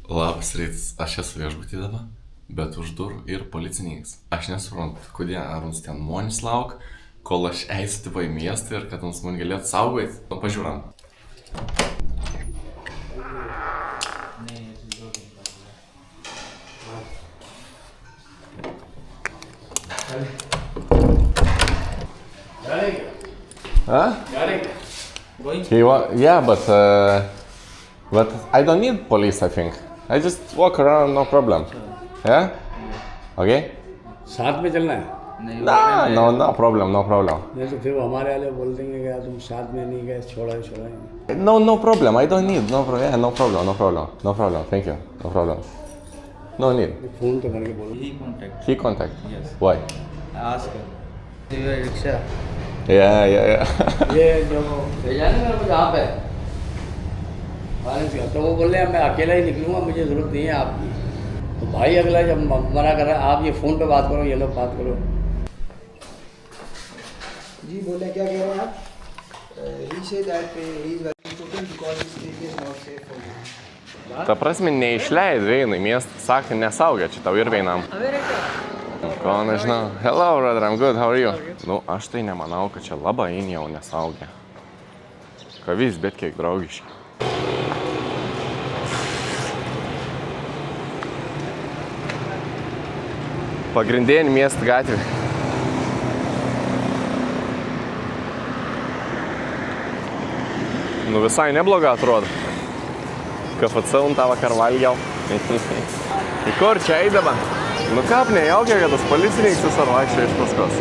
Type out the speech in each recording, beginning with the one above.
Labas rytas, aš esu viešbutį dabar, bet už durų ir policininkas. Aš nesuprantu, kodėl ar mums ten monis lauk, kol aš eisiu tipo į miestą ir kad mums mani galėtų saugoti. Nu, pažiūram. Huh? Yeah, but I don't need police, I think. I just walk around, no problem. Yeah? Okay? साथ में चलना है? No problem. नहीं तो फिर वो हमारे वाले बोल देंगे कि तुम साथ में नहीं गए, छोड़ा। No problem. I don't need. No problem. Yeah, no problem. Thank you. No problem. No need. Phone तो करके बोलो। He contact. Yes. Why? Ask her. Do you have rickshaw? Yeah. ये जो भेजा ना मेरे को जहाँ पे तो वो बोल रहे हैं मैं अकेला ही निकलूँगा, मुझे ज़रूरत नहीं है आपकी। तो भाई अगला जब मना कर रहा है आप ये फ़ोन पे बात करो, ये लोग बात करो। जी बोले क्या कह रहे हैं आप? He said that he is working total because his area is not safe for him. Ta prasme, neišleidai eina į miestą, sakė, nesaugia čia tau ir vienam. Ko nežinau. Hello, brother, I'm good, how are you? Nu, aš tai nemanau, kad čia labai jau nesaugia. Kavys, bet kiek draugiški. Pagrindinė miestų gatvė. Nu visai nebloga atrodo. KFC tą vakar valgiau. Į kur čia eidama? Nu kap nejaukia, kad tas policininkas visur vaikščia iš paskos.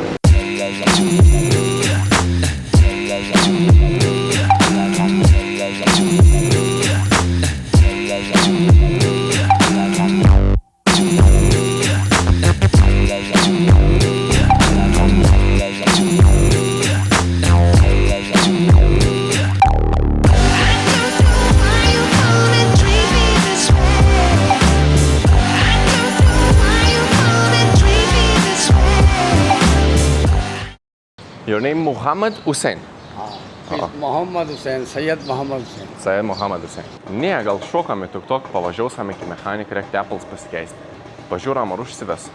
Your name Muhammad Hussein? Mohammad हुसैन, सैयद मोहम्मद Hussain. Said Muhammad Hussein. Ne, gal šokam į tuk-tok, pavažiausim iki mechanikų, reikia tepals pasikeisti. Pažiūram, ar užsives.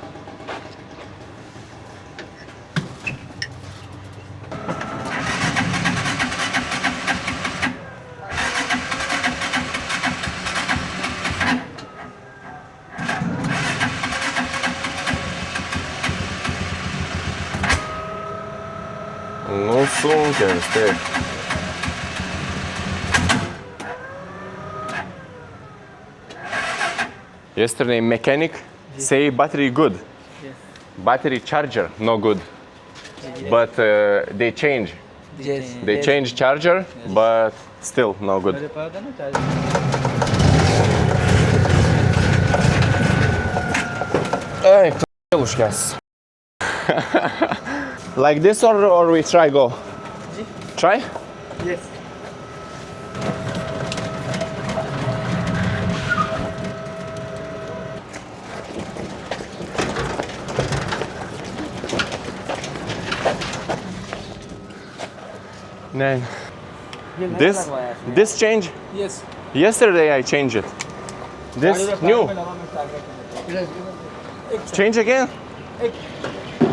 Nu, sunkia vis tiek. Yesterday mechanic say battery good. Yes. Battery charger no good. But they change. Yes. They change charger, but still no good. मेरे पास था ना charger. Ay, k***luškės. Like this or we try go? Try? Yes. No. This change? Yes. Yesterday I changed it. This new. Change again?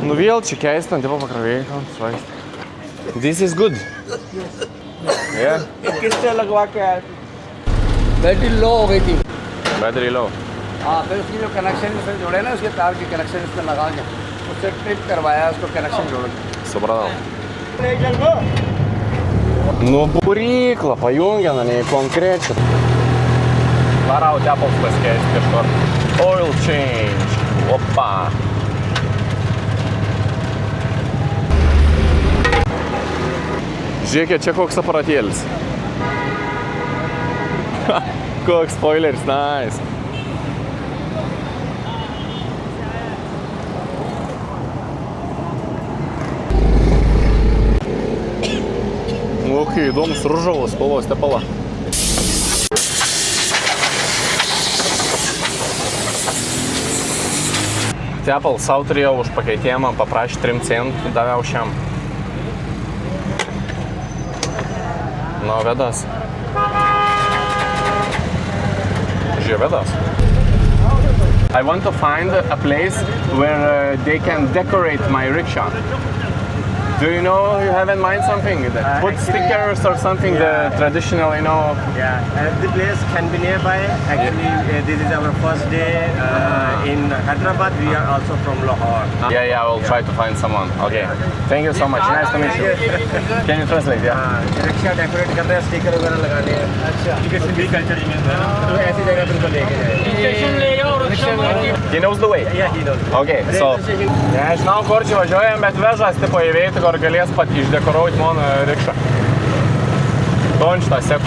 Nu vėl čia keista, tipo pakrovėjai. This is good. Yeah. किससे लगवा के आया? Battery low हो गई थी। Battery low. हाँ, फिर उसकी जो कनेक्शन इसमें जोड़े ना, उसके तार के कनेक्शन इसमें लगा के उससे ट्रिप करवाया, उसको कनेक्शन जोड़ के। Supratau. Nu būryklą pajungiame, nei konkrečiai. Varau tepals pasikeisti kažkur. Oil change. Opa. Žiūrėkit, čia koks aparatėlis. Koks spoileris, nice. Kokie įdomus ružavos spalvos tepala. Tepal sau turėjau už pakeitimą, paprašė 3 centų, daviau šiam. Nu, vedas. Užė vedas. I want to find a place where they can decorate my rickshaw. Do you know, you have in mind something? Put stickers or something, the traditional, you know? Yeah, the place can be nearby. Actually, this is our first day in Hyderabad. We are also from Lahore. Yeah, I will try to find someone. Okay. Thank you so much. Nice to meet you. Can you translate? Yeah. Rickshaw decorate करते हैं, स्टिकर वगैरह लगाने हैं। अच्छा। क्योंकि सिंधी कल्चर में तो ऐसी जगह पर उनको लेके जाए। He knows the way? Yeah, he does. Okay, so. Nežinau, kur čia važiuojam, bet vežas tipo į vietą, kur galės pat išdekoruoti mano rikšą. Dončtą sek.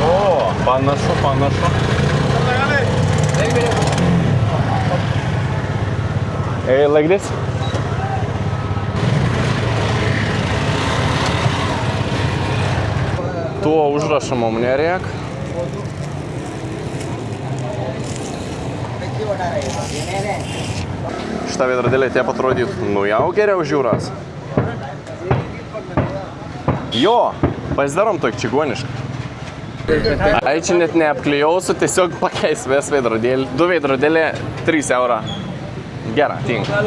O, panašu. Hey, like this? Tuo užrašą mum nereik. Šitą veidrodėlį taip atrodytų, nu jau geriau žiūras. Jo, pasidarom tokį čigonišką. Ai, čia net neapklijausiu, tiesiog pakeis vis veidrodėlį. 2 veidrodėlį, 3 eurą. Gerą, tinka.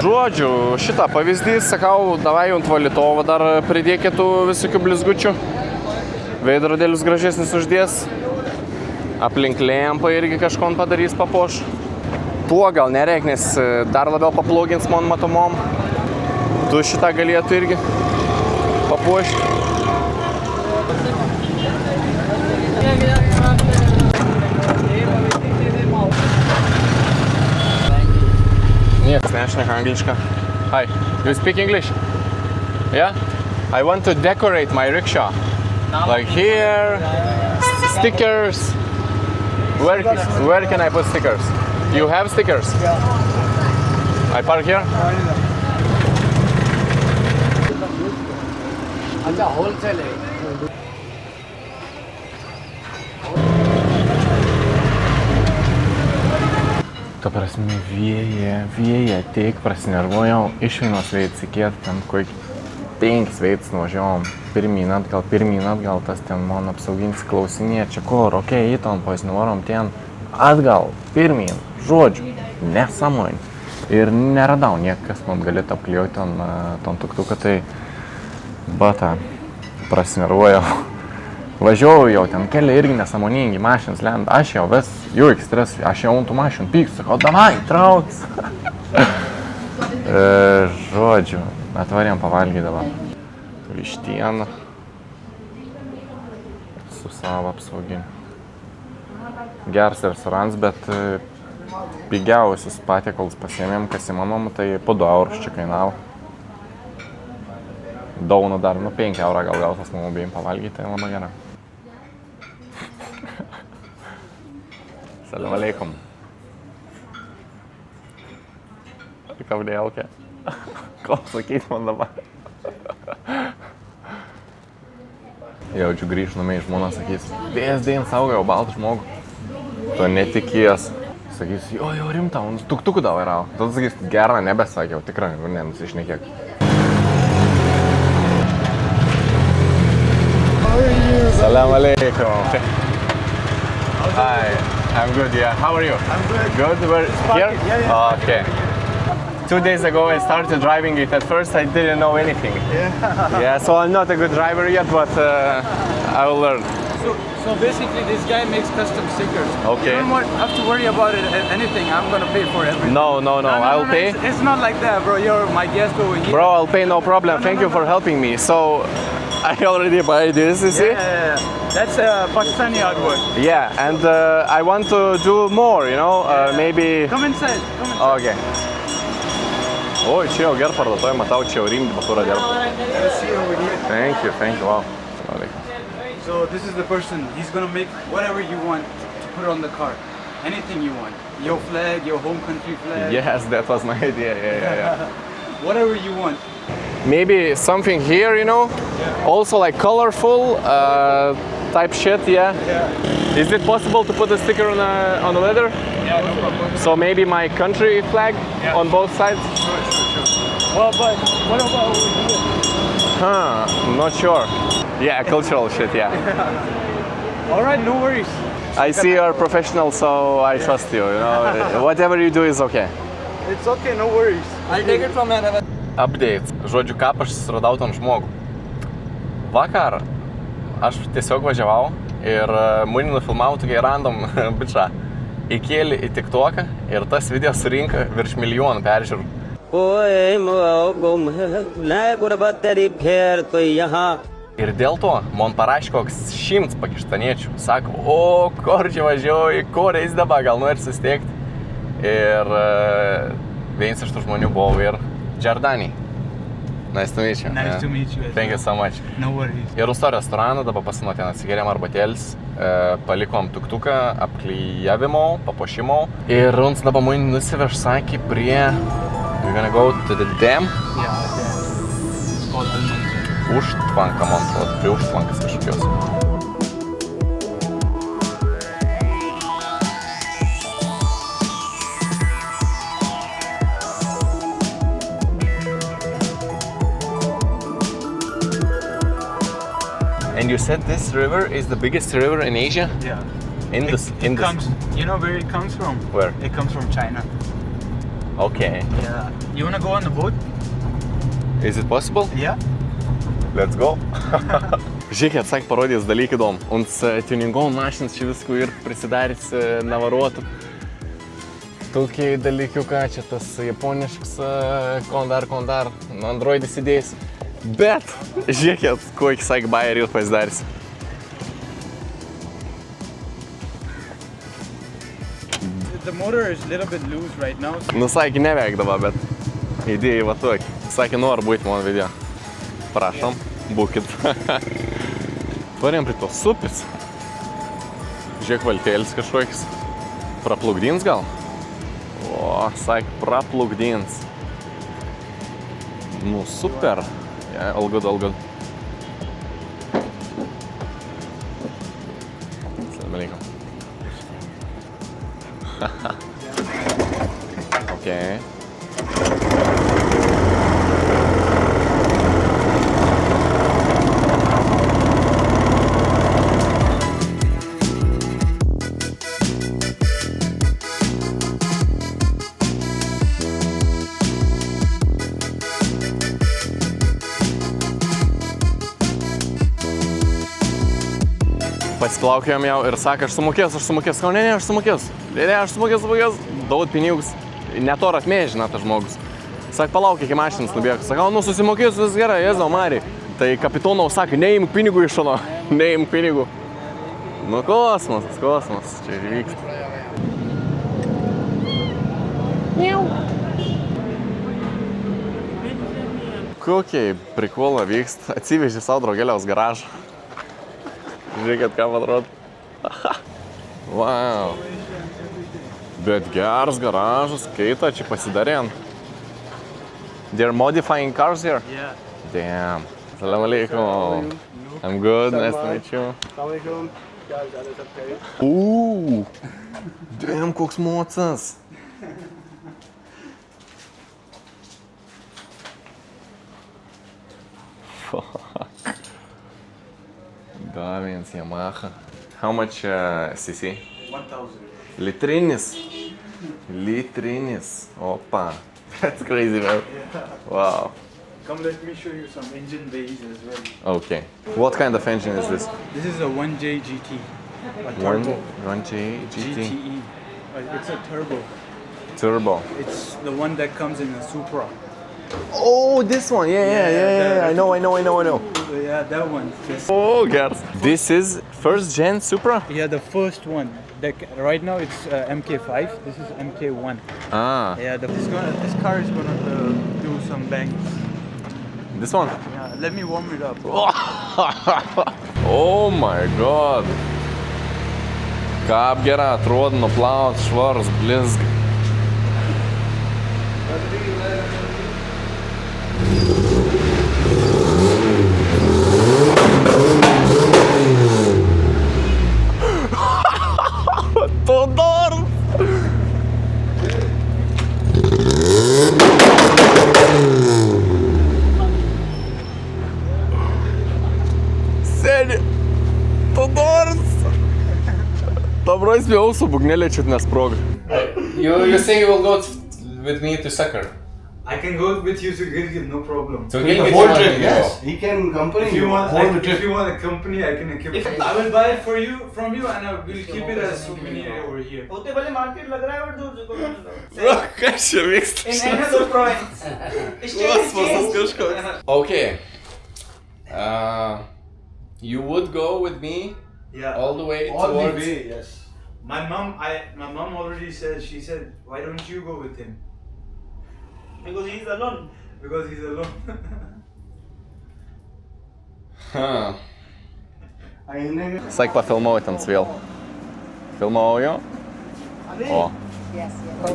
Žodžiu, šitą pavyzdys, sakau, davai ant valytovo dar pridėkėtų visokių blizgučių. Veidrodėlius gražesnis uždės. Aplink lempą irgi kažkon padarys papuoš. Tuo gal nereik, nes dar labiau paplugins man matomom. Tu šitą galėtų irgi papuošti. Niekas nešneka anglišką. Hi, you speak English? Yeah? I want to decorate my rickshaw. Like here, stickers. Where can I put stickers? You have stickers? Yeah. I park here? अच्छा होलसेल है Ta prasme, vėja, teik prasinervojau, iš vienos veids įkėt, ten kokį 5 veids nuvažiavom, pirmyn atgal, tas ten man apsauginis klausinė, čia kur, okei, įton, pasinuvarom ten, atgal, pirmyn, žodžiu, nesąmonį. Ir neradau niekas, man galėtų apklijuoti ton tuktuką, tai bata, prasinervojau. Važiuoju jau ten keliai irgi nesąmoningi, mašinas lenda, aš jau vis, jų ekstras, aš jau ant tų mašinų pykstu, sakau, davai, trauks. Žodžiu, atvarėm pavalgyti dabar. Vištieną su savo apsauginiu. Geras restoranas, bet pigiausius patiekalus pasiėmėm, kas įmanom, tai po 2 eurus čia kainavo. Daunų dar, 5 eurą gal gautas mum abiem pavalgyti, tai labai gerai. Salam aleikum. Kaip dėlkė? Ko sakyt man dabar? Jaučiu grįžt namai, žmona sakys, dėsdėn saugai, o baltą žmogų. Tu netikės. Sakys, jo rimta, он tuktukų davarau. Tada sakys, gerą nebesakiau, tikrai, nenusišnekėk. Salam alaikum. Hi, I'm good, yeah. How are you? I'm good. Good, we're here? Yeah. Okay. 2 days ago I started driving it. At first I didn't know anything. Yeah, so I'm not a good driver yet, but I will learn. So basically, this guy makes custom stickers. Okay. You don't have to worry about it, anything. I'm gonna pay for everything. No, I'll pay. It's not like that, bro. You're my guest over here. Bro, I'll pay, no problem. Thank you for helping me. So, I already buy this, you see? Yeah. That's Pakistani artwork. Yeah, and I want to do more, you know, maybe... Come inside. Come inside. Okay. Oi, čia jau ger parduotuvė, matau, čia jau rimti batūrą dirba. See over here. Thank you, wow. So this is the person. He's gonna make whatever you want to put on the car. Anything you want. Your flag, your home country flag. Yes, that was my idea, yeah. Whatever you want. Maybe something here, you know, also like colorful type shit, yeah. Is it possible to put a sticker on the leather? Yeah, no problem. So maybe my country flag on both sides? Sure. Well, but what about over here? Not sure. Yeah, cultural shit, yeah. All right, no worries. I see you're professional, so I trust you, you know. Whatever you do is okay. It's okay, no worries. I'll take it from here. Update. Žodžiu, kaip aš susiradau tam žmogų. Vakar aš tiesiog važiavau ir mane nufilmavau tokiai random bičą. Įkėlė į TikToką ir tas video surinka virš milijonų peržiūrų. Ir dėl to man parašė koks 100 pakištaniečių. Sako, o, kur čia važiuoji, kur eis dabar, gal nori susitikti. Ir vienas iš tų žmonių buvo ir Giordani. Nice to meet you. Nice to meet you. Thank you so much. No worries. Ir užsto restoraną, dabar pasinau ten atsigėrėm arbatėlis, palikom tuktuką, apklijavimo, papuošimo. Ir uns dabar mane nusiveš, sakė, prie... We're gonna go to the dam. Yeah, it's called Al-Manzar. Užtvanka, man atrodo, prie užtvankas kažkokios. And you said this river is the biggest river in Asia? Yeah. Indus. Comes, you know where it comes from? Where? It comes from China. Okay. Yeah. You wanna go on the boat? Is it possible? Yeah. Let's go. Žiūrėkit, sak parodės dalykai įdomu. Uns tuningon mašinas čia visko ir prisidarys navaruotų. Tokiai dalykiuką, čia tas japoniškas kondar, Androidis įdėjęs. Bet, žiūrėkit, kokį sak bajerį jūs pasidarys. The motor is a little bit loose right now. Nu, sakė, neveikdavo, bet idėjai va tokį. Sakė, nori būti mano video. Prašom, būkit. Varėm prie tos upės. Žiūrėk, valtėlis kažkoks. Praplukdins gal? O, sakė, praplukdins. Nu, super. Yeah, all good. Assalamu alaikum. Okay. Pasiplaukėjom jau ir sakė, aš sumokės. Sakau, ne, aš sumokės. Daud pinigus. Netor atmėžė, žinot, tas žmogus. Sak, palauk, iki mašinas nubėgo. Sakau, nu susimokės, vis gerai, Jėzau, Marija. Tai kapitonau sakė, neimk pinigų iš šono. Neimk pinigų. Nu, kosmosas, čia vyksta. Kokiai prikola vyksta. Atsivežė savo draugeliaus garažą. Žiūrėkit, ką man atrodo. Wow. Bet geras garažas, keita, čia pasidarėn. They're modifying cars here? Yeah. Damn. Assalamu alaikum. I'm good, nice to meet you. Damn, koks mocas. Da, viens Yamaha. How much cc? 1,000. Litrinis. Opa. That's crazy, man. Wow. Come, let me show you some engine bays as well. Okay. What kind of engine is this? This is a 1J GT. A turbo. 1J GT. GTE. It's a turbo. Turbo. It's the one that comes in a Supra. Oh, this one. Yeah. I know. Yeah, that one. Oh, God. This is first gen Supra? Yeah, the first one. Right now it's MK5. This is MK1. Ah. Yeah, this car is gonna do some bangs. This one? Yeah, let me warm it up. Oh my God. Kaip gerai atrodo, nuplaut, švarus, blizg. Tudor! seni. Tu nors. Dabar spėjau su bugnelė čiut nesproga. You say you will go with me to soccer. I can go with you to Gilgit, no problem. So Gilgit, whole trip, yes. He can accompany If you want, whole if you want a company, I can accompany. I will buy it for you, from you, and I will keep it as souvenir over here. होते वाले मार्केट लग रहा है बट दूर से Bro, kas čia vyksta? in any other province. Kosmosas kažkoks. Okay. You would go with me Yeah. all the way All the towards... way, yes. My mom already said. She said, "Why don't you go with him?" Because he is alone. Because he's alone. Huh. Saik pafilmavau ten vėl. Filmavau jo? O.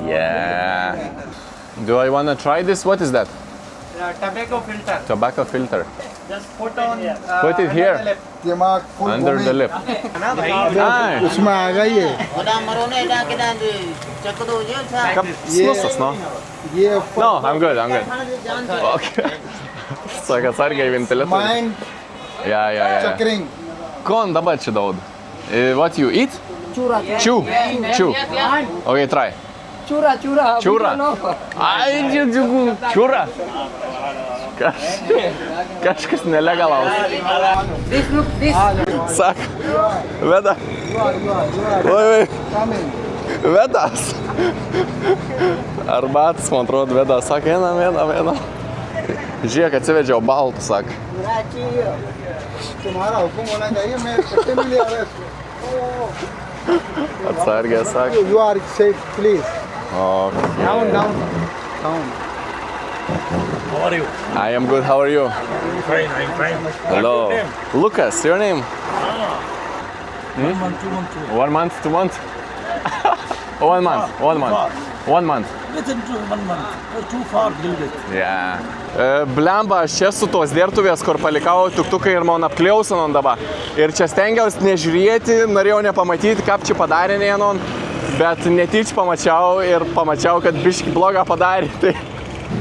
Yeah. Do I wanna try this? What is that? Tobacco filter. Tobacco filter. Just put on. Put it here. दिमाग full Under the lip. Nice. उसमें आ गई है Kap snusas, no? ये No, I'm good. Okay. Saka atsargiai ventiliatorius. Mind Yeah. चक्रिंग Kon dabar čia daud. What you eat? Chew. Okay, try. Чура. Ai, džiugu. Чура. Kažkas nelegalaus. Sak. Veda. Oi. Vedas. Arbatas, man atrodo, Vedas. Sak, einam. Žiūrėk, atsivedžiau baltų, sak. तुम्हारा हुक्म होना चाहिए मैं कट्टे में ले आ रहा Atsargiai, sak. You are safe please Okay. Down I am good. How are you? Fine, I'm fine. Hello. Lucas, your name? 1 month, 2 months. 1 month, 2 months? 1 month. 1 month. Within 1 month. Too far, Gilgit. Yeah. Blemba, aš čia su tos dėrtuvės, kur palikau tuktukai ir man apkliausinom dabar. Ir čia stengiausi nežiūrėti, norėjau nepamatyti, ką čia padarė nienon, bet netyčia pamačiau, kad biški blogą padarė.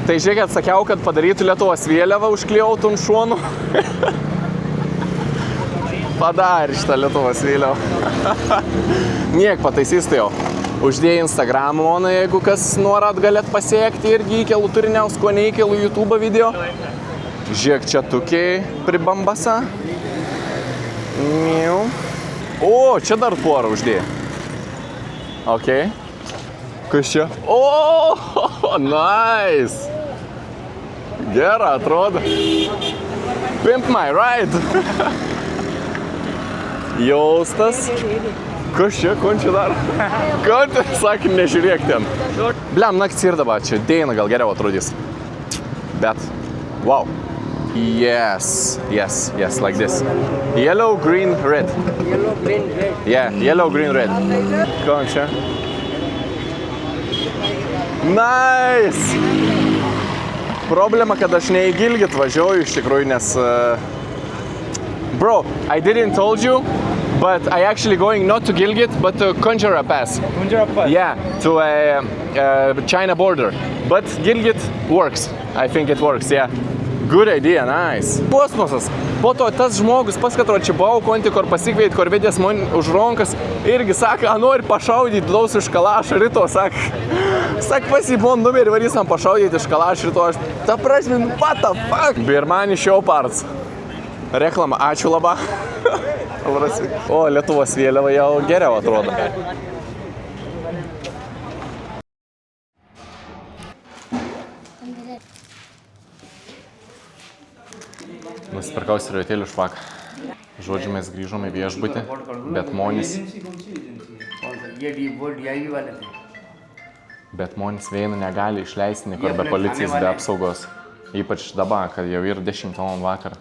Tai žiūrėkit, sakiau, kad padarytų Lietuvos vėliavą, užkliautum šuonų. Padarė šitą Lietuvos vėliavą. Niek pataisys tai jau. Uždėjai Instagram moną, jeigu kas norat galėt pasiekti irgi įkelų turiniaus, ko neįkelų YouTube video. Žiūrėk, čia tukiai pribambasa. O, čia dar porą uždėjai. Ok. Kas čia? O, nice. Gera, atrodo. Pimp my ride. Jaustas. Kas čia, kon čia dar? Kon čia, sakė, nežiūrėk ten. Bliam, naktis ir dabar čia. Deina gal geriau atrodys. Bet, wow. Yes, like this. Yellow, green, red. Yeah, yellow, green, red. Kon čia? Nice! Problema, kad aš ne į Gilgit važiuoju iš tikrųjų, nes... Bro, I didn't told you, but I actually going not to Gilgit, but to Conjura Pass. Conjura Pass? Yeah, to China border. But Gilgit works. I think it works, yeah. Good idea, nice. Kosmosas. Po to tas žmogus, pas katro čia buvau, konti, kur pasikveit, kur vedės man už rankas, irgi sako, nori pašaudyti daus iš kalašą ryto, sak pasibon numerį, varys man pašaudyti iš kalašą ryto, aš ta prasme, what the fuck? Birmani show parts. Reklama, ačiū labai. O, Lietuvos vėliava jau geriau atrodo. Nusipirkau seriotėlių švaką. Žodžiu, mes grįžome į viešbutį, bet Monis Vėjų negali išleisti niekur be policijos, be apsaugos. Ypač dabar, kad jau yra 10 val. Vakar.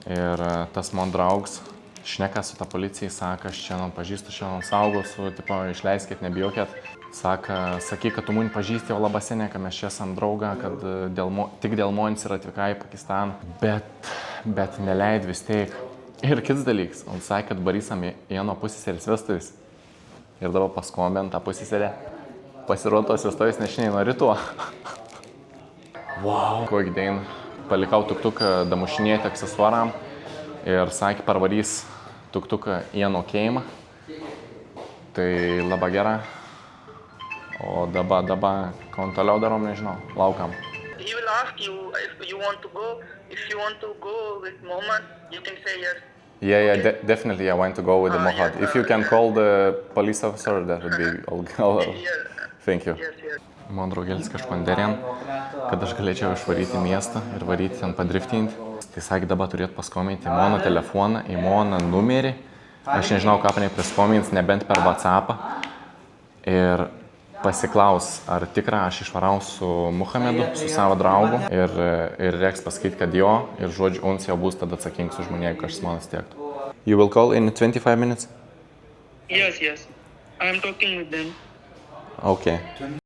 Ir tas man draugs šneka su ta policija, sako, aš čia pažįstu, šiandien saugosiu, tipo, išleiskit, nebijokit. Sakyk, kad tu mūnį pažįsti jau labasenė, kad mes čia esam draugą, kad tik dėl Monis yra atvykai į Pakistaną. Bet neleid vis tiek. Ir kits dalykas, on sakė, kad barysam vieno pusseserės vestuvis. Ir dabar paskombint tą pusseserę. Pasirodo tos vestuvis nešiniai nuo ryto. Wow. Kokį dainą. Palikau tuktuką damušinėti aksesuaram. ir sakė, parvarys tuk-tuką į anokėjimą. Tai labai gera. O dabar, ko toliau darom, nežinau, laukam. He will ask you if you want to go. If you want to go with Mohammed, you can say yes. Yeah, definitely I want to go with the Mohad. If you can call the police officer, that would be all. Thank you. Yes. Man draugelis kažkon derėm, kad aš galėčiau išvaryti į miestą ir varyti ten padriftinti. Tai sakė, dabar turėtų paskominti į mano telefoną, į mano numerį. Aš nežinau, ką panai priskomins, nebent per WhatsAppą. Ir pasiklaus, ar tikrai aš išvarau su Muhamedu, su savo draugu. Ir reiks pasakyti, kad jo, ir žodžiu, uns jau bus tada atsakingas už mane, jeigu kažkas manas tiektų. You will call in 25 minutes? Yes. I am talking with them. Okay.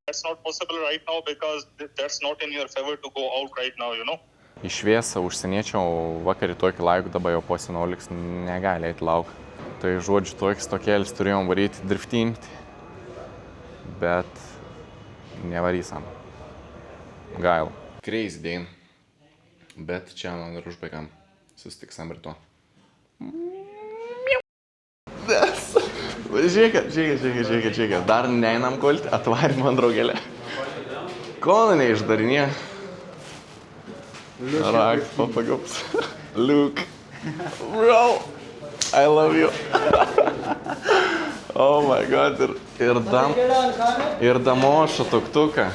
That's not possible right now because that's not in your favor to go out right now, you know. Į šviesą užsieniečio vakarį tokį laikų dabar jau po senoliks negali eiti lauk. Tai žodžiu, tokėlis turėjom varyti driftinti, bet nevarysam. Gaila. Crazy dain. Bet čia man ir užbaigam. Susitiksam rytoj. Žiūrėkit. Dar neinam kulti, atvarė man draugelę. Ko neišdarinė? Rakt, papagaps. Luke. Bro, I love you. Oh my god, ir damoša tuk-tuką.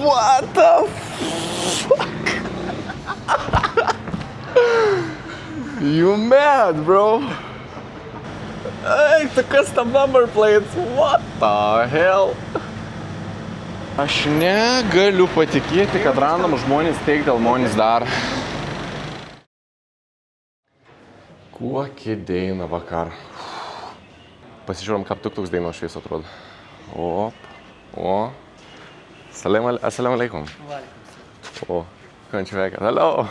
What the fuck? You mad, bro? Hey, tu custom number plates, what the hell? Aš negaliu patikėti, kad random žmonės teik dėl monės dar. Kokį dainą vakar. Pasižiūrėm, kaip tuk-tuks dainos švies atrodo. O. Assalamu alaikum. O, končiuvekas. Hello.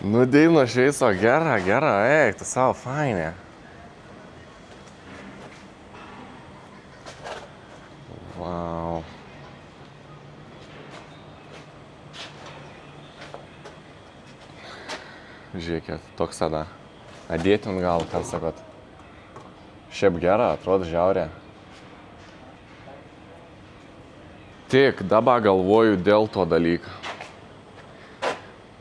Nu, dainos švieso, gera, eik, tu savo fainė. Wow. Žiūrėkit, toks tada. Adėtin gal, ką sakot. Šiaip gera, atrodo žiaurė. Tik dabar galvoju dėl to dalyką.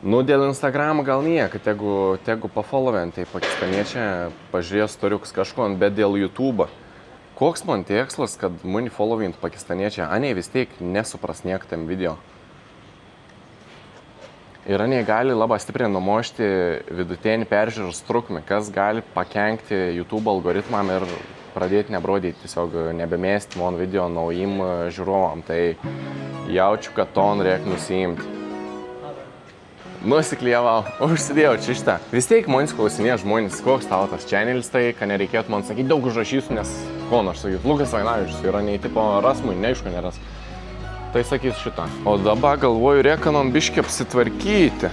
Nu, dėl Instagram gal nieko, tegu pafollowint, tai pakistaniečiai pažiūrės storiuks kažko, bet dėl YouTube. Koks man tikslas, kad mani followint pakistaniečiai, anie vis tiek nesupras niek tam video. Ir anie gali labai stipriai numuošti vidutinį peržiūros trukmę, kas gali pakenkti YouTube algoritmam ir pradėti nebrodyti, tiesiog nebemėsti mon video naujim žiūrovam. Tai jaučiu, kad ton reik nusiimti. Nusiklijavau, užsidėjau čia šitą. Vis tiek manęs klausinė žmonės, koks tavo tas channelis, tai kad nereikėtų man sakyti, daug užrašysiu, nes ko nors sakyti, Lukas Vainavičius yra nei tipo Rasmui, neaišku neras. Tai sakys šitą. O dabar galvoju, reikanom biškį apsitvarkyti,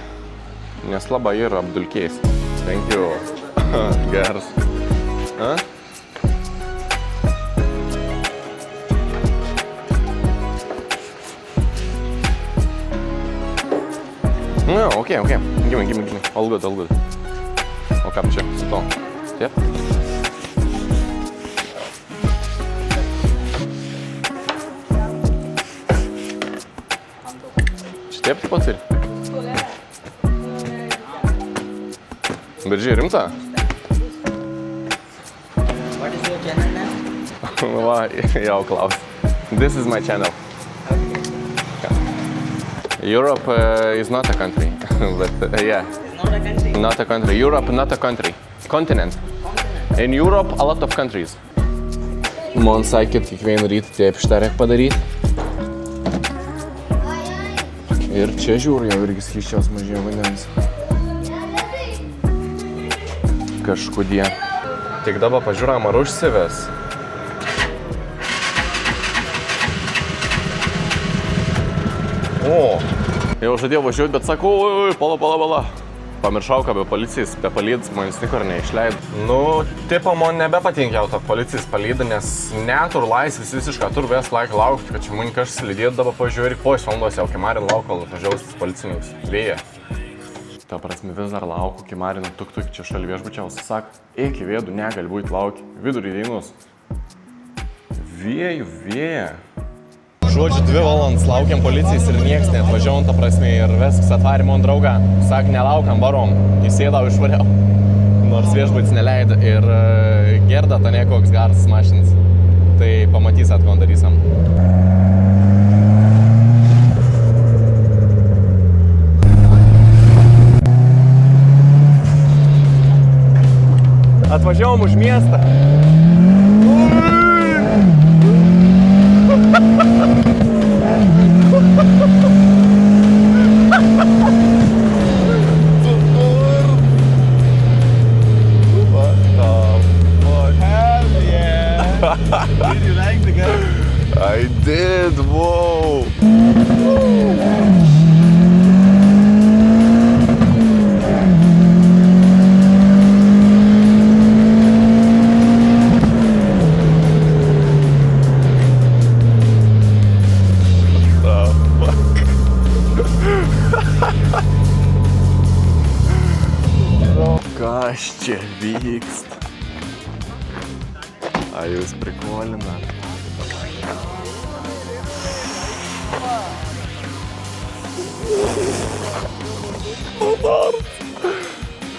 nes labai yra apdulkės. Thank you. Geras. No, okay. Give me. All good. O ką čia su to? Taip? Taip pat ir? Beržiai, rimta? What is your channel name? Va, jau klaus. This is my channel. Europe is not a country, but yeah. It's not a country. Not a country. Europe, not a country. Continent. In Europe, a lot of countries. Man sakė, kiekvieną rytą taip šitą reik padaryti. Ir čia žiūriu, jau irgi skysčiaus mažiau vandens. Kažkodėl. Tik dabar pažiūrėjom, ar užsives. O, jau žadėjau važiuoti, bet sakau, pala. Pamiršau, kad be policijos, be palydus manęs tikrai neišleido. Nu, tipo, man nebepatinka jau to policijos palydą, nes netur laisvės visiškai, tur ves laiką laukti, kad čia man kažkas lydėtų dabar pažiūrėti, po valandos jau kimarį laukal atvažiaus policininkus. Vėja. Ta prasme, vis dar lauku, kai Marina tuk čia šalia viešbučiaus, sak, iki vėdų negali būti lauki, vidurį dainos. Vėja. Žodžiu, 2 valandas laukiam policijais ir nieks neatvažiavom, ta prasme, ir viskas atvarė man draugą. Sak, nelaukam, varom, įsėdau išvariau. Nors viešbutis neleido ir gerda ta nekoks garsas mašinas. Tai pamatysit, ką darysim. Atvažiavom už miestą. Did you like the guy? I did, whoa! Kas čia vyksta? A jūs prikolina?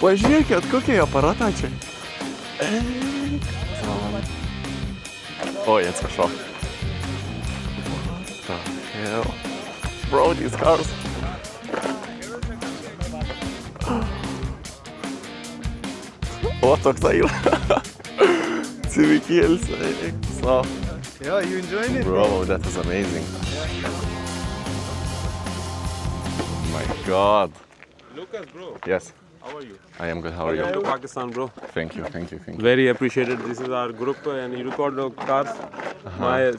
Pažiūrėkit, kokie aparatą čia. Oi, atsiprašau. What the hell? Bro, these cars. O, toks yra. Civicėlis. So. Yeah, you enjoying it? Bro, that is amazing. Oh my God. Lucas, bro. Yes. How are you? I am good. How are you? Welcome to Pakistan, bro. Thank you. Very appreciated. This is our group and you record the cars.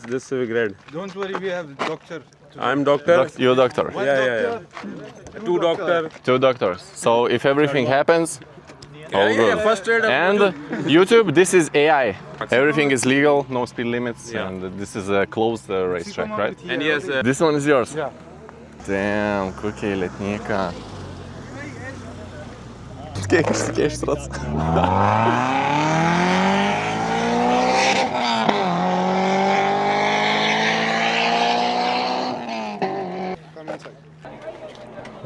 This Civic Red. Don't worry, we have doctor. I'm doctor. You doctor. Yeah. Two doctors. So if everything happens, all good. First aid. And YouTube, this is AI. Everything is legal, no speed limits, and this is a closed racetrack, right? And yes, This one is yours? Yeah. Damn, kokia letnyka. Kiek išsikeiš rats?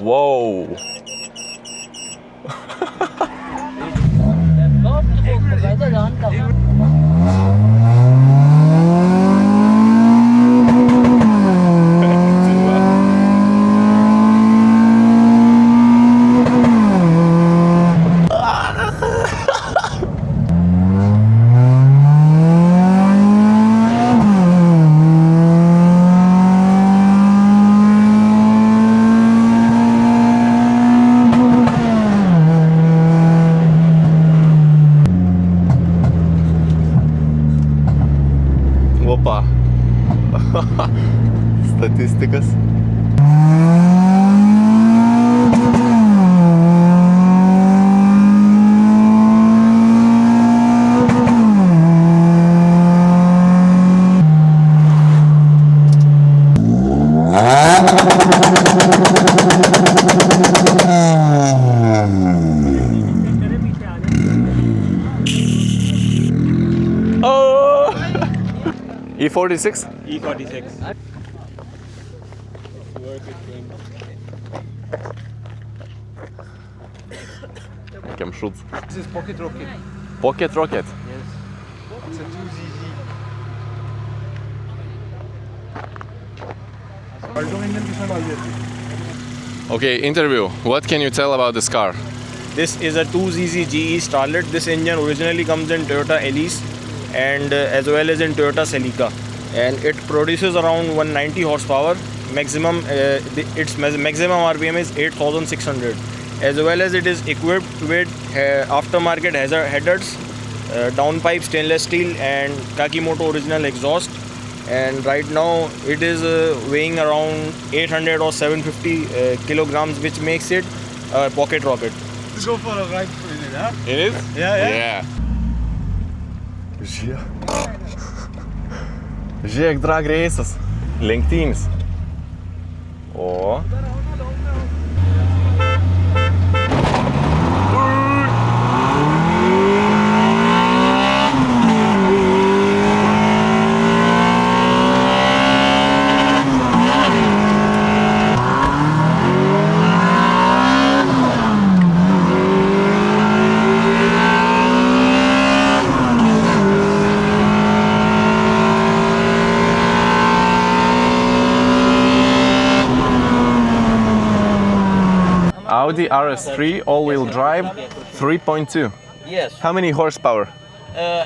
Wow! Opa. Statistikas. E46? E46. Kokiam šūds. This is pocket rocket. Pocket rocket? It's a 2ZZ. Okay, interview. What can you tell about this car? This is a 2ZZ GE Starlet. This engine originally comes in Toyota Elise and as well as in Toyota Celica, and it produces around 190 horsepower. Maximum its maximum RPM is 8,600. As well as it is equipped with aftermarket headers, downpipe stainless steel and Kakimoto original exhaust. And right now it is weighing around 800 or 750 kilograms, which makes it a pocket rocket. Let's go for a ride in it, huh? It is? Yeah. Žiūrėk, drag reisas. Lenktynis. O. RS3 all-wheel drive 3.2. Yes. How many horsepower?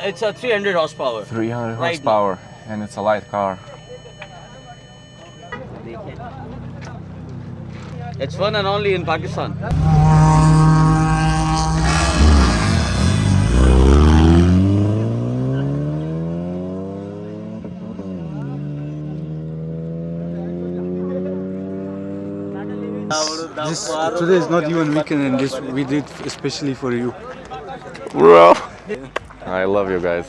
It's a 300 horsepower. 300 Right horsepower, and it's a light car. It's one and only in Pakistan. Today is not even weekend, and this we did especially for you. Bro, I love you guys.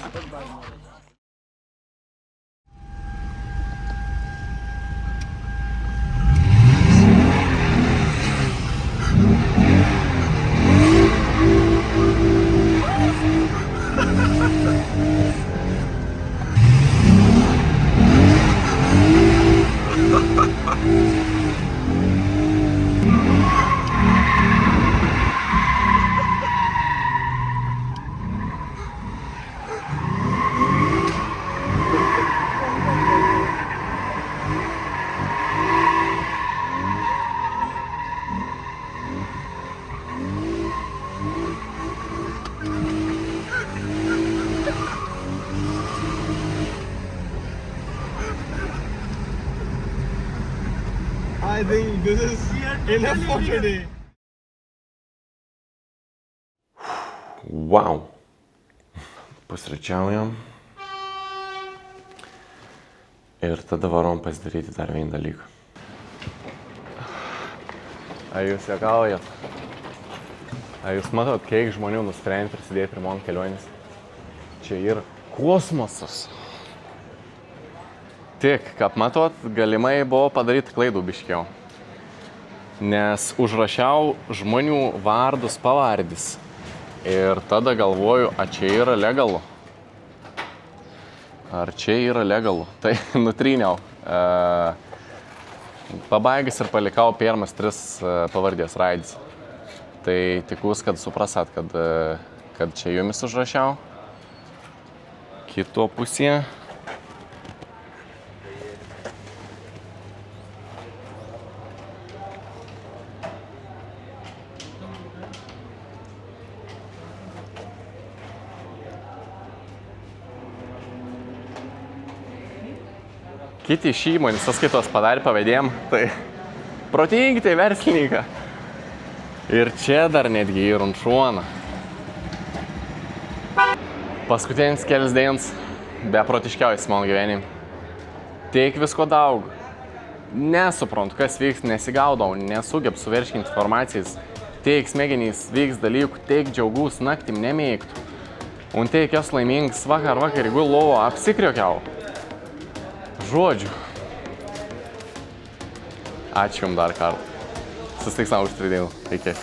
I think this is enough for today. Wow. Pusryčiaujam. Ir tada varom pasidaryti dar vieną dalyką. Ar jūs juokaujat? Ar jūs matot, kiek žmonių nusprendė prisidėti prie mano kelionės? Čia yra kosmosas. Tik, kaip matot, galimai buvo padaryti klaidų biškiau. Nes užrašiau žmonių vardus pavardys. Ir tada galvoju, ar čia yra legalu. Ar čia yra legalu. Tai nutryniau. Pabaigęs ir palikau pirmas 3 pavardės raidės. Tai tikus, kad suprasat, kad čia jumis užrašiau. Kito pusėje. Kiti iš įmonės sąskaitos padarė pavedėm, tai protingi tai verslininką. Ir čia dar netgi ir unšuona. Paskutinis kelias dienas beprotiškiausias mano gyvenime. Tiek visko daug. Nesuprantu, kas vyks, nesigaudau, nesugeb suverškinti informacijas. Tiek smegenys vyks dalykų, tiek džiaugus naktim nemėgtų. Un tiek jos laimingas vakar gul lovo apsikriokiau. Žodžiu. Ačiū jums dar kartą. Susitiksim už 3 dienų. Iki.